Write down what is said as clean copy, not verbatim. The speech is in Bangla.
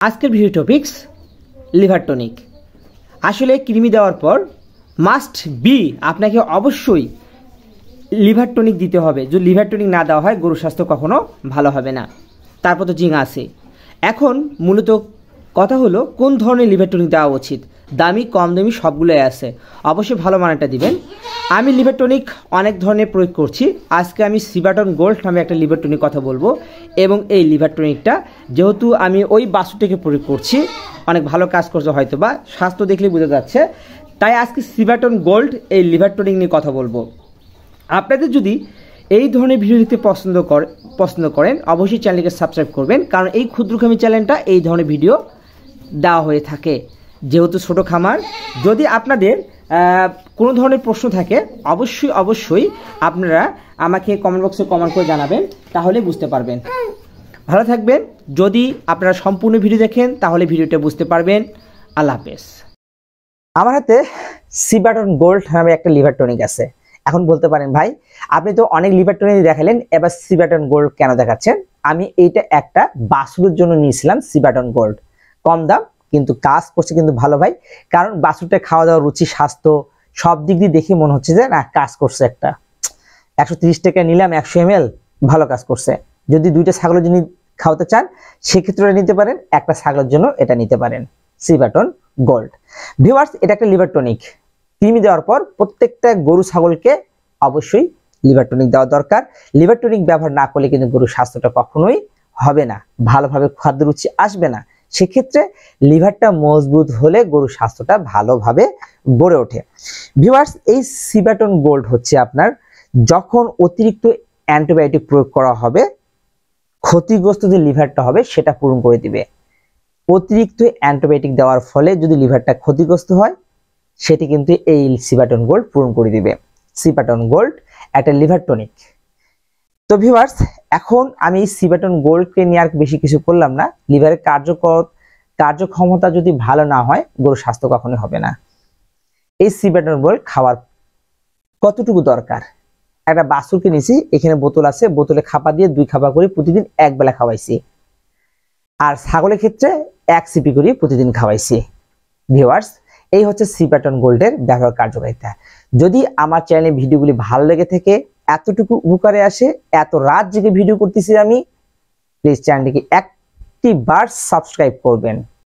আজকের ভিডিও টপিকস লিভার টনিক। আসলে কৃমি দেওয়ার পর মাস্ট বি আপনাকে অবশ্যই লিভার টনিক দিতে হবে। যদি লিভার টনিক না দেওয়া হয় গরুর স্বাস্থ্য কখনো ভালো হবে না। তারপর তো জিঙা আছে। এখন মূলত কথা হলো কোন ধরনের লিভার টনিক দেওয়া উচিত। দামি কম দামি সবগুলোই আছে, অবশ্যই ভালো মানেরটা দিবেন। আমি লিভার টনিক অনেক ধরনের প্রয়োগ করছি। আজকে আমি সিবাটন গোল্ড নামে একটা লিভার টনিক কথা বলবো, এবং এই লিভার টনিকটা যেহেতু আমি ওই বাছুরটিকে প্রয়োগ করছি, অনেক ভালো কাজ করছে, হয়তো বা স্বাস্থ্য দেখলে বোঝা যাচ্ছে। তাই আজকে সিবাটন গোল্ড এই লিভার টনিক নিয়ে কথা বলবো। আপনাদের যদি এই ধরনের ভিডিও দেখতে পছন্দ করেন অবশ্যই চ্যানেলকে সাবস্ক্রাইব করবেন, কারণ এই ক্ষুদ্রখামি চ্যানেলটা এই ধরনের ভিডিও দেওয়া হয়ে থাকে। যেহেতু ছোটো খামার, যদি আপনাদের কোনো ধরনের প্রশ্ন থাকে অবশ্যই আপনারা আমাকে কমেন্ট বক্সে কমেন্ট করে জানাবেন, তাহলে বুঝতে পারবেন। ভালো থাকবেন। যদি আপনারা সম্পূর্ণ ভিডিও দেখেন তাহলে ভিডিওটা বুঝতে পারবেন। আল্লাহ হাফেজ। আমার হাতে সিবাটন গোল্ড নামে একটা লিভার টনিক আছে। এখন বলতে পারেন, ভাই আপনি তো অনেক লিভার টনিক দেখালেন, এবার সিবাটন গোল্ড কেন দেখাচ্ছেন? আমি এইটা একটা বাছুরের জন্য নিয়েছিলাম। সিবাটন গোল্ড কম দাম, কিন্তু কাজ করছে কিন্তু ভালো ভাই। কারণ বাছুরটা খাওয়া দাওয়া, রুচি, স্বাস্থ্য সব দিক দিয়ে দেখে মনে হচ্ছে যে না, কাজ করছে। একটা 130 টাকা নিলাম 100 ml, ভালো কাজ করছে। যদি দুইটা ছাগলের জন্য খাওয়াতে চান সেক্ষেত্রে নিতে পারেন, একটা ছাগলের জন্য এটা নিতে পারেন সিবাটন গোল্ড। ভিউয়ার্স, এটা একটা লিভার টনিক। কৃমি দেওয়ার পর প্রত্যেকটা গরু ছাগলকে অবশ্যই লিভার টনিক দেওয়া দরকার। লিভার টনিক ব্যবহার না করলে কিন্তু গরুর স্বাস্থ্যটা কখনোই হবে না, ভালোভাবে খাদ্য রুচি আসবে না। সেক্ষেত্রে লিভারটা মজবুত হলে গরুর স্বাস্থ্যটা ভালোভাবে গড়ে ওঠে। ভিউয়ার্স, এই সিবাটন গোল্ড হচ্ছে আপনার যখন অতিরিক্ত অ্যান্টিবায়োটিক প্রয়োগ করা হবে, ক্ষতিগ্রস্ত যে লিভারটা হবে সেটা পূরণ করে দিবে। অতিরিক্ত অ্যান্টিবায়োটিক দেওয়ার ফলে যদি লিভারটা ক্ষতিগ্রস্ত হয় সেটি কিন্তু এই সিবাটন গোল্ড পূরণ করে দিবে। সিবাটন গোল্ড একটা লিভার টনিক। তো ভিউয়ার্স, এখন আমি সিবাটন গোল্ডকে নিয়ে আর বেশি কিছু করলাম না। লিভারের কার্যক্ষমতা যদি ভালো না হয় গরুর স্বাস্থ্য কখনোই হবে না। এই সিবাটন গোল্ড খাওয়ার কতটুকু দরকার? একটা বাছুরকে নিয়েছি, এখানে বোতল আছে, বোতলে খাপা দিয়ে 2 খাপা করে প্রতিদিন এক বেলা খাওয়াইছি। আর ছাগলের ক্ষেত্রে 1 সিপি করে প্রতিদিন খাওয়াইছি। ভিউয়ার্স, এই হচ্ছে সিবাটন গোল্ডের ব্যবহার কার্যকারিতা। যদি আমার চ্যানেলে ভিডিওগুলি ভালো লেগে থাকে, এতটুকু উপকারে আসে, এত রাত জেগে ভিডিও করতেছি আমি, প্লিজ চ্যানেলটিকে একটি বার সাবস্ক্রাইব করবেন।